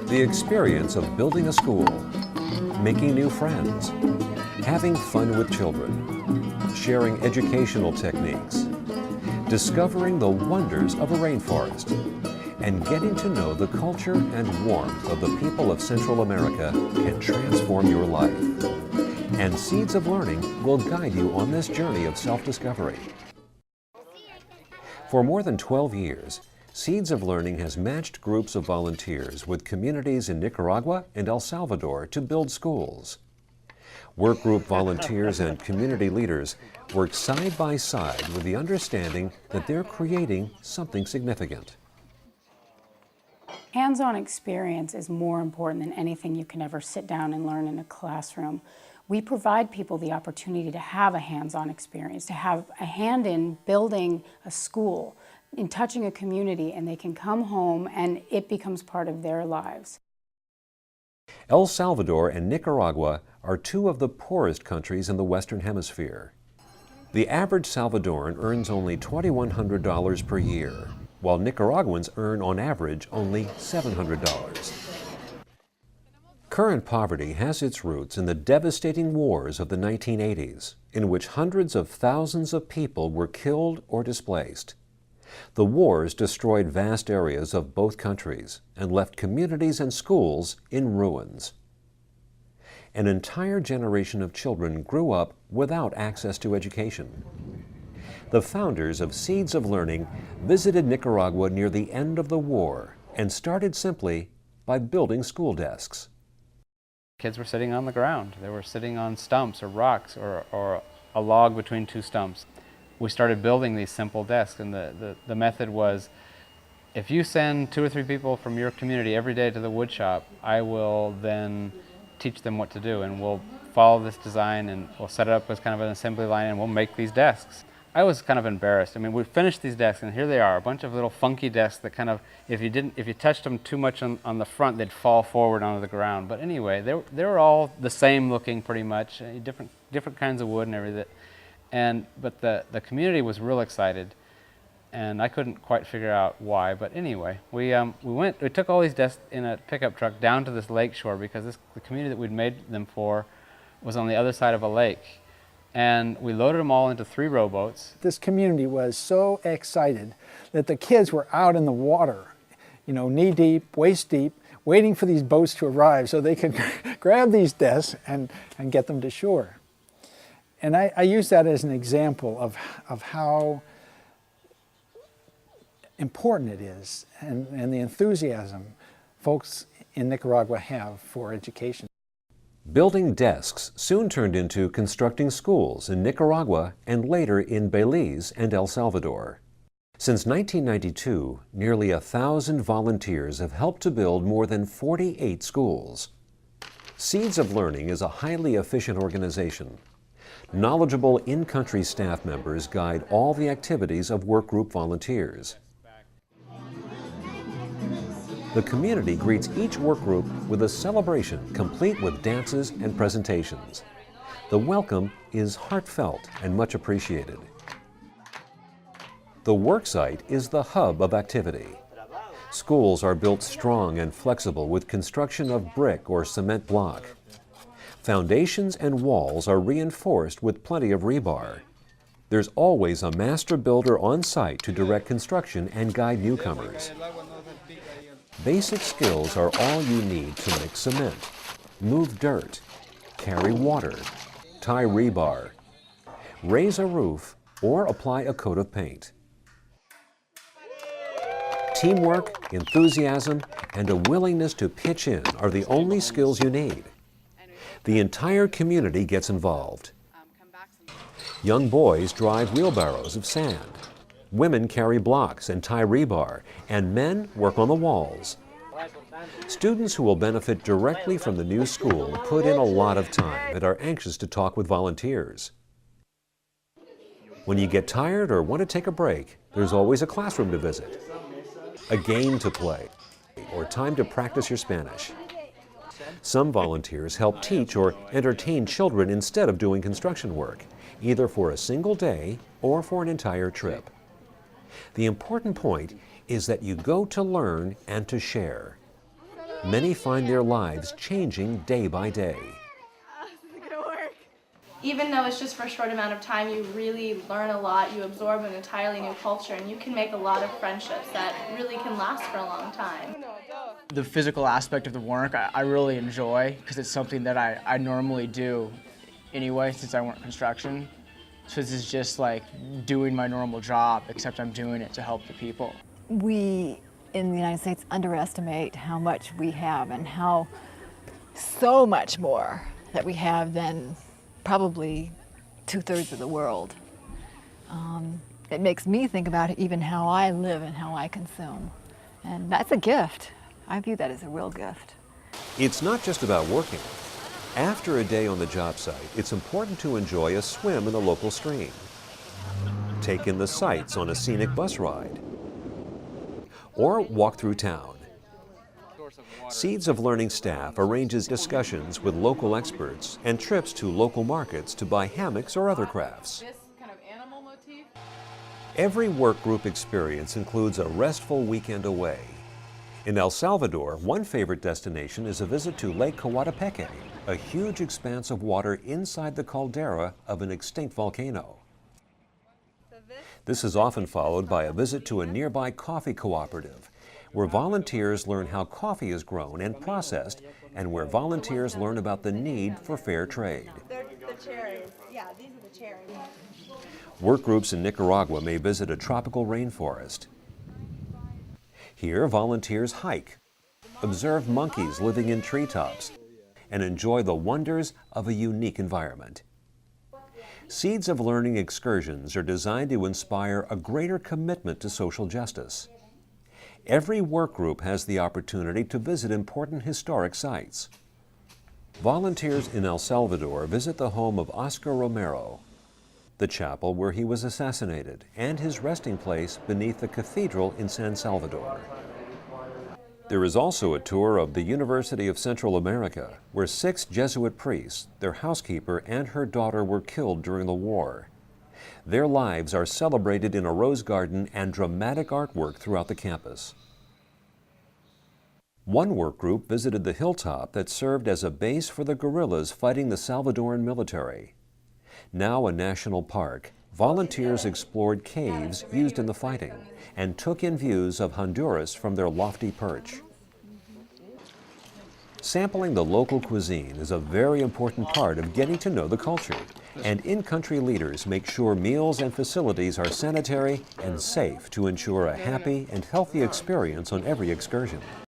The experience of building a school, making new friends, having fun with children, sharing educational techniques, discovering the wonders of a rainforest, and getting to know the culture and warmth of the people of Central America can transform your life. And Seeds of Learning will guide you on this journey of self-discovery. For more than 12 years, Seeds of Learning has matched groups of volunteers with communities in Nicaragua and El Salvador to build schools. Workgroup volunteers and community leaders work side by side with the understanding that they're creating something significant. Hands-on experience is more important than anything you can ever sit down and learn in a classroom. We provide people the opportunity to have a hands-on experience, to have a hand in building a school, in touching a community, and they can come home and it becomes part of their lives. El Salvador and Nicaragua are two of the poorest countries in the Western Hemisphere. The average Salvadoran earns only $2,100 per year, while Nicaraguans earn on average only $700. Current poverty has its roots in the devastating wars of the 1980s, in which hundreds of thousands of people were killed or displaced. The wars destroyed vast areas of both countries and left communities and schools in ruins. An entire generation of children grew up without access to education. The founders of Seeds of Learning visited Nicaragua near the end of the war and started simply by building school desks. Kids were sitting on the ground. They were sitting on stumps or rocks or a log between two stumps. We started building these simple desks, and the method was, if you send 2 or 3 people from your community every day to the wood shop, I will then teach them what to do, and we'll follow this design and we'll set it up as kind of an assembly line and we'll make these desks. I was kind of embarrassed. I mean, we finished these desks and here they are, a bunch of little funky desks that kind of, if you touched them too much on the front, they'd fall forward onto the ground. But anyway, they were all the same looking pretty much, different kinds of wood and everything. But the community was real excited, and I couldn't quite figure out why. But anyway, we took all these desks in a pickup truck down to this lake shore, because the community that we'd made them for was on the other side of a lake. And we loaded them all into 3 rowboats. This community was so excited that the kids were out in the water, you know, knee deep, waist deep, waiting for these boats to arrive so they could grab these desks and get them to shore. And I use that as an example of how important it is and the enthusiasm folks in Nicaragua have for education. Building desks soon turned into constructing schools in Nicaragua and later in Belize and El Salvador. Since 1992, nearly 1,000 volunteers have helped to build more than 48 schools. Seeds of Learning is a highly efficient organization. Knowledgeable in-country staff members guide all the activities of workgroup volunteers. The community greets each workgroup with a celebration complete with dances and presentations. The welcome is heartfelt and much appreciated. The worksite is the hub of activity. Schools are built strong and flexible with construction of brick or cement block. Foundations and walls are reinforced with plenty of rebar. There's always a master builder on site to direct construction and guide newcomers. Basic skills are all you need to mix cement, move dirt, carry water, tie rebar, raise a roof, or apply a coat of paint. Teamwork, enthusiasm, and a willingness to pitch in are the only skills you need. The entire community gets involved. Young boys drive wheelbarrows of sand. Women carry blocks and tie rebar, and men work on the walls. Students who will benefit directly from the new school put in a lot of time and are anxious to talk with volunteers. When you get tired or want to take a break, there's always a classroom to visit, a game to play, or time to practice your Spanish. Some volunteers help teach or entertain children instead of doing construction work, either for a single day or for an entire trip. The important point is that you go to learn and to share. Many find their lives changing day by day. Even though it's just for a short amount of time, you really learn a lot, you absorb an entirely new culture, and you can make a lot of friendships that really can last for a long time. The physical aspect of the work I really enjoy because it's something that I normally do anyway since I work construction. So this is just like doing my normal job, except I'm doing it to help the people. We in the United States underestimate how much we have and how so much more that we have than probably 2/3 of the world. It makes me think about even how I live and how I consume. And that's a gift. I view that as a real gift. It's not just about working. After a day on the job site, it's important to enjoy a swim in the local stream, take in the sights on a scenic bus ride, or walk through town. Seeds of Learning staff arranges discussions with local experts and trips to local markets to buy hammocks or other crafts. Every work group experience includes a restful weekend away. In El Salvador, one favorite destination is a visit to Lake Coatepeque, a huge expanse of water inside the caldera of an extinct volcano. This is often followed by a visit to a nearby coffee cooperative, where volunteers learn how coffee is grown and processed, and where volunteers learn about the need for fair trade. They're the cherries. Yeah, these are the cherries. Work groups in Nicaragua may visit a tropical rainforest. Here, volunteers hike, observe monkeys living in treetops, and enjoy the wonders of a unique environment. Seeds of Learning excursions are designed to inspire a greater commitment to social justice. Every work group has the opportunity to visit important historic sites. Volunteers in El Salvador visit the home of Oscar Romero, the chapel where he was assassinated, and his resting place beneath the cathedral in San Salvador. There is also a tour of the University of Central America, where 6 Jesuit priests, their housekeeper, and her daughter were killed during the war. Their lives are celebrated in a rose garden and dramatic artwork throughout the campus. One work group visited the hilltop that served as a base for the guerrillas fighting the Salvadoran military. Now a national park, volunteers explored caves used in the fighting and took in views of Honduras from their lofty perch. Sampling the local cuisine is a very important part of getting to know the culture, and in-country leaders make sure meals and facilities are sanitary and safe to ensure a happy and healthy experience on every excursion.